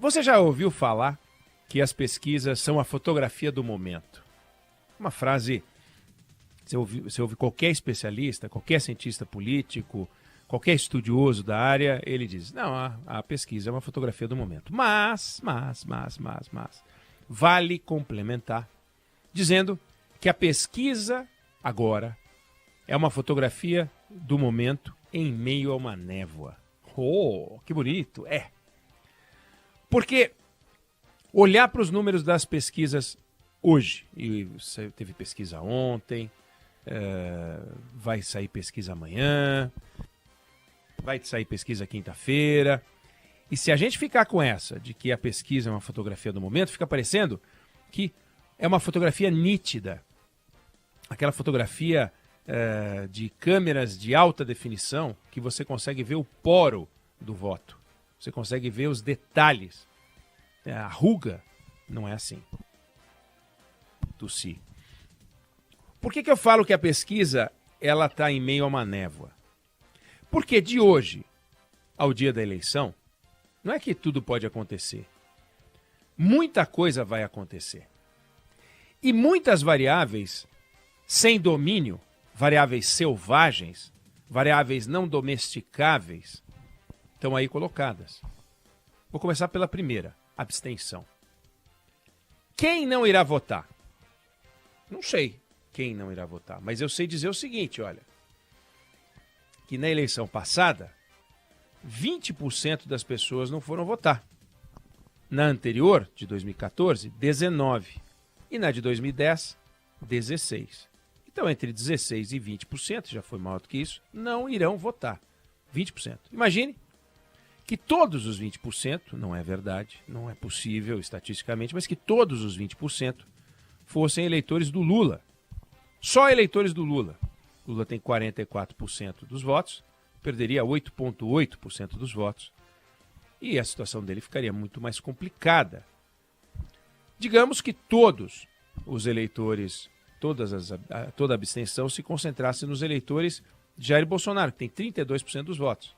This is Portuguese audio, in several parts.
Você já ouviu falar que as pesquisas são a fotografia do momento? Uma frase, você ouve qualquer especialista, qualquer cientista político, qualquer estudioso da área, ele diz, não, a pesquisa é uma fotografia do momento. Mas, vale complementar, dizendo que a pesquisa agora é uma fotografia do momento em meio a uma névoa. Oh, que bonito! É. Porque olhar para os números das pesquisas hoje, e teve pesquisa ontem, vai sair pesquisa amanhã, vai sair pesquisa quinta-feira, e se a gente ficar com essa, de que a pesquisa é uma fotografia do momento, fica parecendo que é uma fotografia nítida, aquela fotografia de câmeras de alta definição, que você consegue ver o poro do voto. Você consegue ver os detalhes. A ruga não é assim. Tossi. Por que eu falo que a pesquisa ela está em meio a uma névoa? Porque de hoje ao dia da eleição, não é que tudo pode acontecer. Muita coisa vai acontecer. E muitas variáveis sem domínio, variáveis selvagens, variáveis não domesticáveis, estão aí colocadas. Vou começar pela primeira, abstenção. Quem não irá votar? Não sei quem não irá votar, mas eu sei dizer o seguinte, olha, que na eleição passada, 20% das pessoas não foram votar. Na anterior, de 2014, 19%. E na de 2010, 16%. Então, entre 16% e 20%, já foi maior do que isso, não irão votar. 20%. Imagine que todos os 20%, não é verdade, não é possível estatisticamente, mas que todos os 20% fossem eleitores do Lula. Só eleitores do Lula. Lula tem 44% dos votos, perderia 8,8% dos votos. E a situação dele ficaria muito mais complicada. Digamos que todos os eleitores, toda a abstenção se concentrasse nos eleitores de Jair Bolsonaro, que tem 32% dos votos.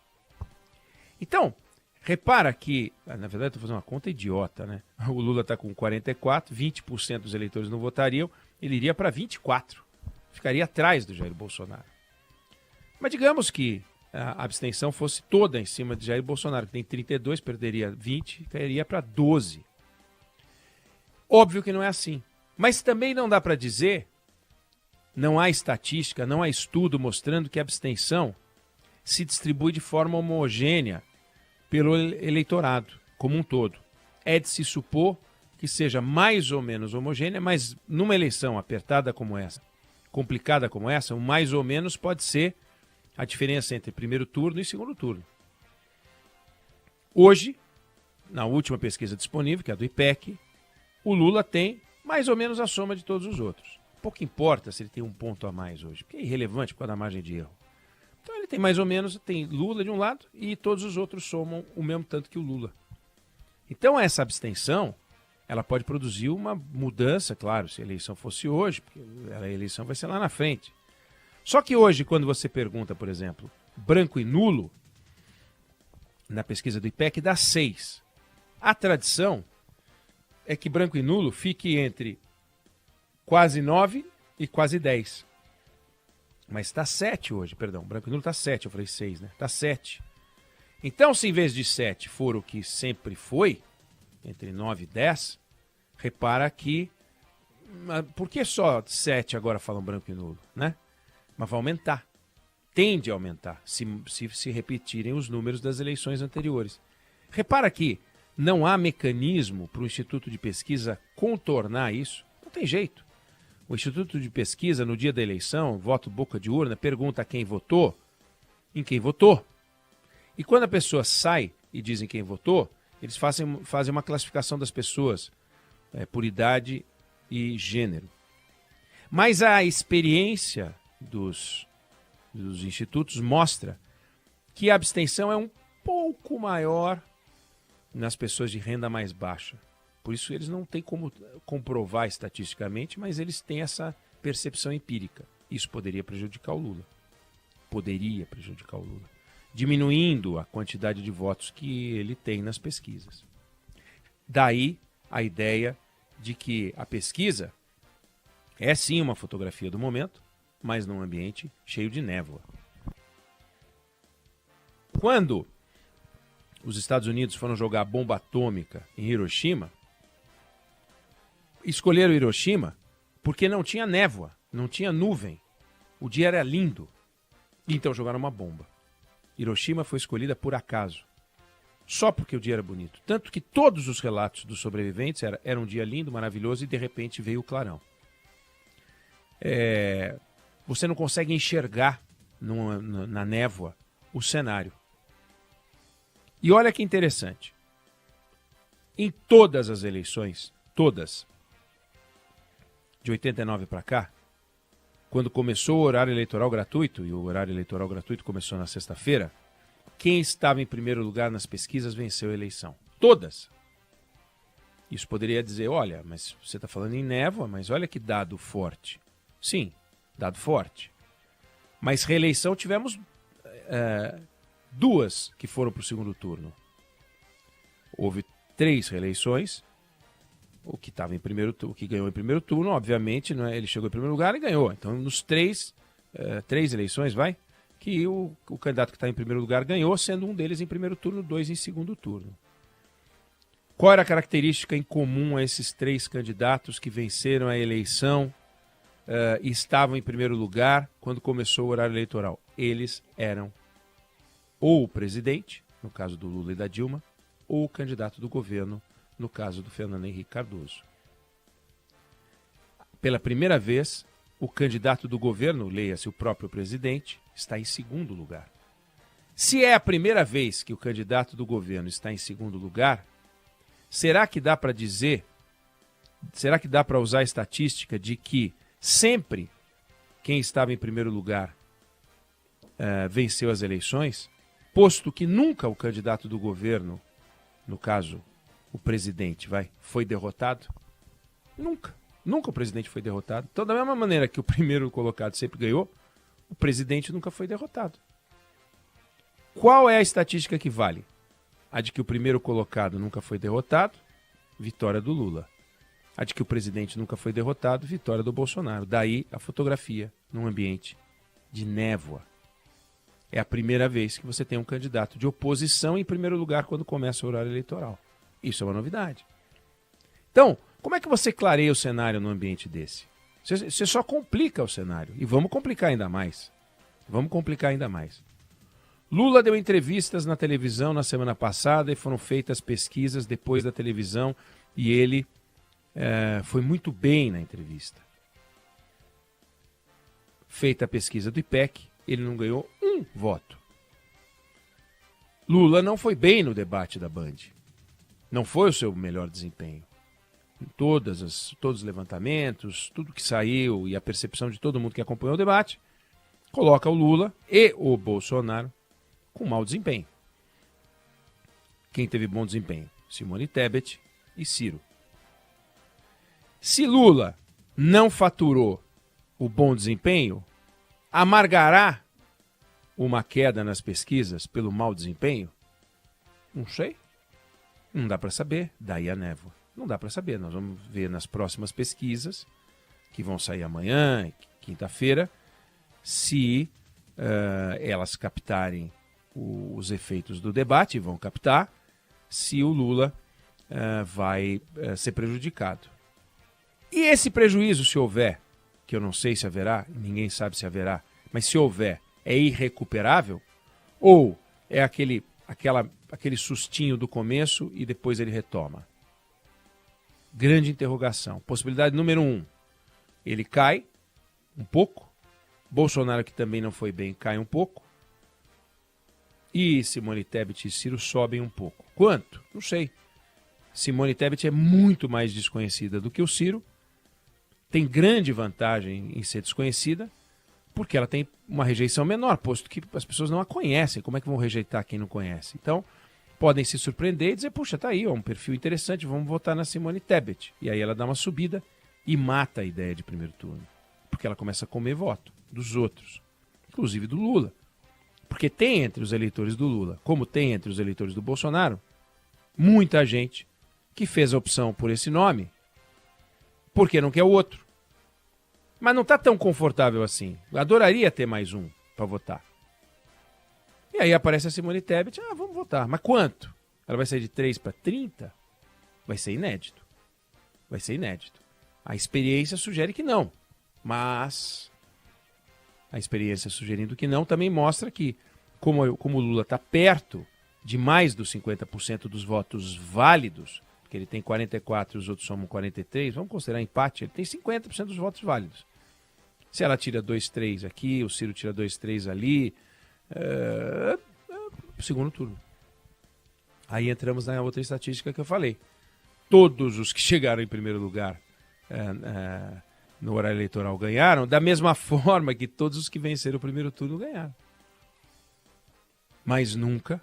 Então, repara que, na verdade, estou fazendo uma conta idiota, né? O Lula está com 44%, 20% dos eleitores não votariam, ele iria para 24%. Ficaria atrás do Jair Bolsonaro. Mas digamos que a abstenção fosse toda em cima de Jair Bolsonaro, que tem 32%, perderia 20%, cairia para 12%. Óbvio que não é assim. Mas também não dá para dizer, não há estatística, não há estudo mostrando que a abstenção se distribui de forma homogênea pelo eleitorado como um todo. É de se supor que seja mais ou menos homogênea, mas numa eleição apertada como essa, complicada como essa, o mais ou menos pode ser a diferença entre primeiro turno e segundo turno. Hoje, na última pesquisa disponível, que é a do IPEC, o Lula tem mais ou menos a soma de todos os outros. Pouco importa se ele tem um ponto a mais hoje, porque é irrelevante por causa da margem de erro. Então ele tem mais ou menos, tem Lula de um lado e todos os outros somam o mesmo tanto que o Lula. Então essa abstenção, ela pode produzir uma mudança, claro, se a eleição fosse hoje, porque a eleição vai ser lá na frente. Só que hoje, quando você pergunta, por exemplo, branco e nulo, na pesquisa do IPEC dá 6. A tradição é que branco e nulo fique entre quase 9 e quase 10. Mas está 7 hoje, perdão. Branco e nulo está 7, eu falei 6, né? Está 7. Então, se em vez de 7 for o que sempre foi, entre 9 e 10, repara que... Por que só 7 agora falam branco e nulo, né? Mas vai aumentar. Tende a aumentar, se repetirem os números das eleições anteriores. Repara que não há mecanismo para o Instituto de Pesquisa contornar isso. Não tem jeito. O Instituto de Pesquisa, no dia da eleição, voto boca de urna, pergunta a quem votou, em quem votou. E quando a pessoa sai e diz em quem votou, eles fazem uma classificação das pessoas por idade e gênero. Mas a experiência dos institutos mostra que a abstenção é um pouco maior nas pessoas de renda mais baixa. Por isso eles não têm como comprovar estatisticamente, mas eles têm essa percepção empírica. Isso poderia prejudicar o Lula. Diminuindo a quantidade de votos que ele tem nas pesquisas. Daí a ideia de que a pesquisa é sim uma fotografia do momento, mas num ambiente cheio de névoa. Quando os Estados Unidos foram jogar bomba atômica em Hiroshima, escolheram Hiroshima porque não tinha névoa, não tinha nuvem. O dia era lindo. Então jogaram uma bomba. Hiroshima foi escolhida por acaso. Só porque o dia era bonito. Tanto que todos os relatos dos sobreviventes era um dia lindo, maravilhoso, e de repente veio o clarão. Você não consegue enxergar na névoa o cenário. E olha que interessante. Em todas as eleições, todas, de 89 para cá, quando começou o horário eleitoral gratuito, e o horário eleitoral gratuito começou na sexta-feira, quem estava em primeiro lugar nas pesquisas venceu a eleição. Todas. Isso poderia dizer, olha, mas você está falando em névoa, mas olha que dado forte. Sim, dado forte. Mas reeleição tivemos duas que foram para o segundo turno. Houve 3 reeleições. O que estava em primeiro turno, o que ganhou em primeiro turno, obviamente, não é, ele chegou em primeiro lugar e ganhou. Então, nos 3 eleições, que o candidato que está em primeiro lugar ganhou, sendo um deles em primeiro turno, 2 em segundo turno. Qual era a característica em comum a esses 3 candidatos que venceram a eleição e estavam em primeiro lugar quando começou o horário eleitoral? Eles eram ou o presidente, no caso do Lula e da Dilma, ou o candidato do governo, no caso do Fernando Henrique Cardoso. Pela primeira vez, o candidato do governo, leia-se o próprio presidente, está em segundo lugar. Se é a primeira vez que o candidato do governo está em segundo lugar, será que dá para dizer, será que dá para usar a estatística de que sempre quem estava em primeiro lugar venceu as eleições, posto que nunca o candidato do governo, no caso o presidente, foi derrotado? Nunca. Nunca o presidente foi derrotado. Então, da mesma maneira que o primeiro colocado sempre ganhou, o presidente nunca foi derrotado. Qual é a estatística que vale? A de que o primeiro colocado nunca foi derrotado, vitória do Lula. A de que o presidente nunca foi derrotado, vitória do Bolsonaro. Daí a fotografia num ambiente de névoa. É a primeira vez que você tem um candidato de oposição em primeiro lugar quando começa o horário eleitoral. Isso é uma novidade. Então, como é que você clareia o cenário num ambiente desse? Você só complica o cenário. E vamos complicar ainda mais. Vamos complicar ainda mais. Lula deu entrevistas na televisão na semana passada e foram feitas pesquisas depois da televisão e ele foi muito bem na entrevista. Feita a pesquisa do IPEC, ele não ganhou um voto. Lula não foi bem no debate da Band. Não foi o seu melhor desempenho. Em todos os levantamentos, tudo que saiu e a percepção de todo mundo que acompanhou o debate, coloca o Lula e o Bolsonaro com mau desempenho. Quem teve bom desempenho? Simone Tebet e Ciro. Se Lula não faturou o bom desempenho, amargará uma queda nas pesquisas pelo mau desempenho? Não sei. Não dá para saber. Daí a névoa. Não dá para saber. Nós vamos ver nas próximas pesquisas, que vão sair amanhã, quinta-feira, se elas captarem os efeitos do debate, e vão captar, se o Lula vai ser prejudicado. E esse prejuízo, se houver, que eu não sei se haverá, ninguém sabe se haverá, mas se houver, é irrecuperável? Ou é aquele sustinho do começo e depois ele retoma? Grande interrogação. Possibilidade número 1, ele cai um pouco. Bolsonaro, que também não foi bem, cai um pouco. E Simone Tebet e Ciro sobem um pouco. Quanto? Não sei. Simone Tebet é muito mais desconhecida do que o Ciro. Tem grande vantagem em ser desconhecida, porque ela tem uma rejeição menor, posto que as pessoas não a conhecem. Como é que vão rejeitar quem não conhece? Então, podem se surpreender e dizer, puxa, tá aí, um perfil interessante, vamos votar na Simone Tebet. E aí ela dá uma subida e mata a ideia de primeiro turno. Porque ela começa a comer voto dos outros, inclusive do Lula. Porque tem entre os eleitores do Lula, como tem entre os eleitores do Bolsonaro, muita gente que fez a opção por esse nome porque não quer o outro. Mas não está tão confortável assim. Adoraria ter mais um para votar. E aí aparece a Simone Tebet, vamos votar. Mas quanto? Ela vai sair de 3 para 30? Vai ser inédito. Vai ser inédito. A experiência sugere que não. Mas a experiência sugerindo que não também mostra que, como o Lula está perto de mais dos 50% dos votos válidos, porque ele tem 44 e os outros somam 43, vamos considerar empate, ele tem 50% dos votos válidos. Se ela tira 2, 3 aqui, o Ciro tira 2, 3 ali, segundo turno. Aí entramos na outra estatística que eu falei. Todos os que chegaram em primeiro lugar no horário eleitoral ganharam, da mesma forma que todos os que venceram o primeiro turno ganharam. Mas nunca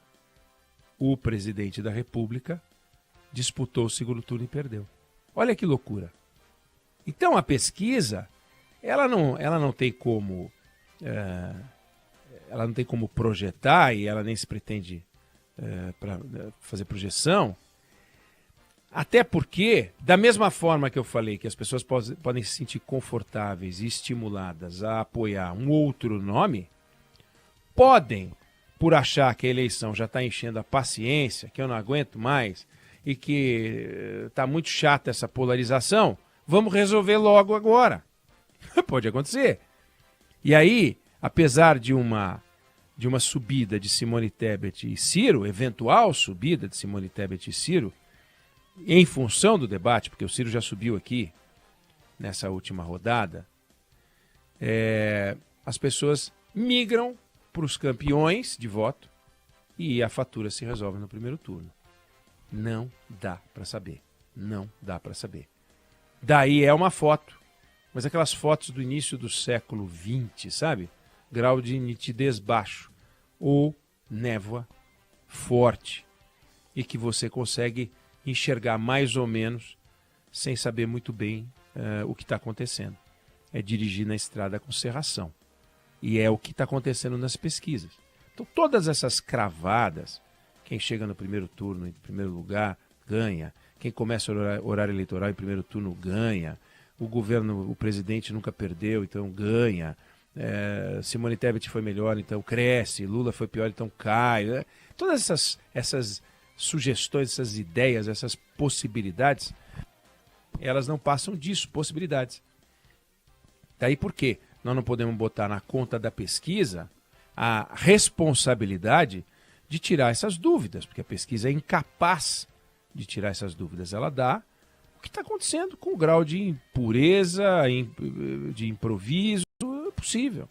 o presidente da República disputou o segundo turno e perdeu. Olha que loucura. Então a pesquisa, ela não tem como projetar, e ela nem se pretende para fazer projeção, até porque, da mesma forma que eu falei que as pessoas podem se sentir confortáveis e estimuladas a apoiar um outro nome, podem, por achar que a eleição já está enchendo a paciência, que eu não aguento mais e que está muito chata essa polarização, vamos resolver logo agora. Pode acontecer. E aí, apesar de uma subida de Simone Tebet e Ciro, eventual subida de Simone Tebet e Ciro, em função do debate, porque o Ciro já subiu aqui nessa última rodada, as pessoas migram para os campeões de voto e a fatura se resolve no primeiro turno. Não dá para saber. Não dá para saber. Daí é uma foto, mas aquelas fotos do início do século XX, sabe? Grau de nitidez baixo ou névoa forte e que você consegue enxergar mais ou menos sem saber muito bem o que está acontecendo. É dirigir na estrada com cerração. E é o que está acontecendo nas pesquisas. Então todas essas cravadas, quem chega no primeiro turno em primeiro lugar ganha, quem começa o horário eleitoral em primeiro turno ganha, o presidente nunca perdeu, então ganha, Simone Tebet foi melhor, então cresce, Lula foi pior, então cai. Todas essas sugestões, essas ideias, essas possibilidades, elas não passam disso, possibilidades. Daí por quê? Nós não podemos botar na conta da pesquisa a responsabilidade de tirar essas dúvidas, porque a pesquisa é incapaz de tirar essas dúvidas. Ela dá o que está acontecendo com o grau de impureza, de improviso possível.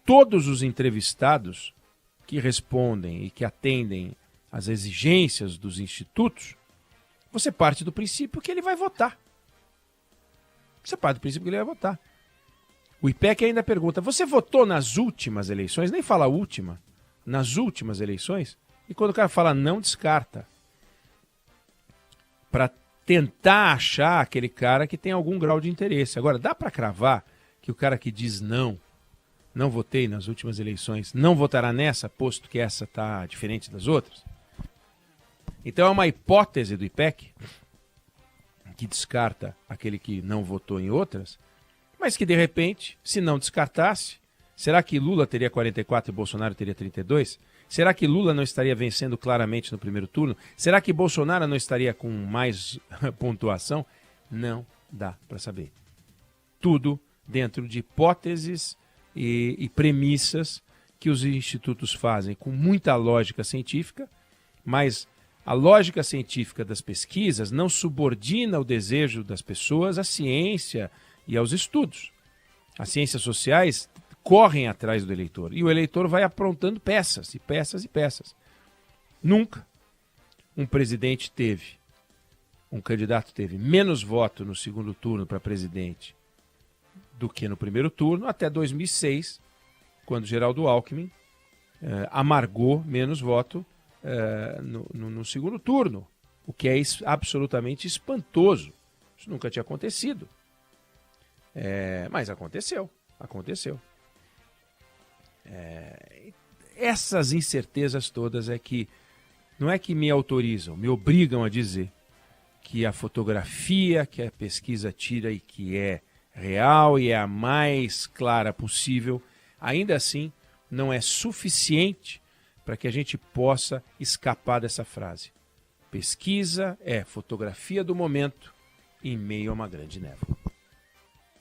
Todos os entrevistados que respondem e que atendem às exigências dos institutos, você parte do princípio que ele vai votar. Você parte do princípio que ele vai votar. O IPEC ainda pergunta, você votou nas últimas eleições? Nem fala última. Nas últimas eleições? E quando o cara fala não, descarta. Para tentar achar aquele cara que tem algum grau de interesse. Agora, dá para cravar que o cara que diz não votei nas últimas eleições, não votará nessa, posto que essa está diferente das outras? Então é uma hipótese do IPEC que descarta aquele que não votou em outras, mas que de repente, se não descartasse, será que Lula teria 44 e Bolsonaro teria 32? Será que Lula não estaria vencendo claramente no primeiro turno? Será que Bolsonaro não estaria com mais pontuação? Não dá para saber. Tudo dentro de hipóteses e premissas que os institutos fazem com muita lógica científica, mas a lógica científica das pesquisas não subordina o desejo das pessoas à ciência e aos estudos. As ciências sociais correm atrás do eleitor e o eleitor vai aprontando peças e peças e peças. Nunca um candidato teve menos voto no segundo turno para presidente do que no primeiro turno, até 2006, quando Geraldo Alckmin amargou menos voto no segundo turno, o que é absolutamente espantoso. Isso nunca tinha acontecido. Mas aconteceu. Essas incertezas todas é que não é que me autorizam, me obrigam a dizer que a fotografia que a pesquisa tira e que é real e é a mais clara possível, ainda assim não é suficiente para que a gente possa escapar dessa frase. Pesquisa é fotografia do momento em meio a uma grande névoa.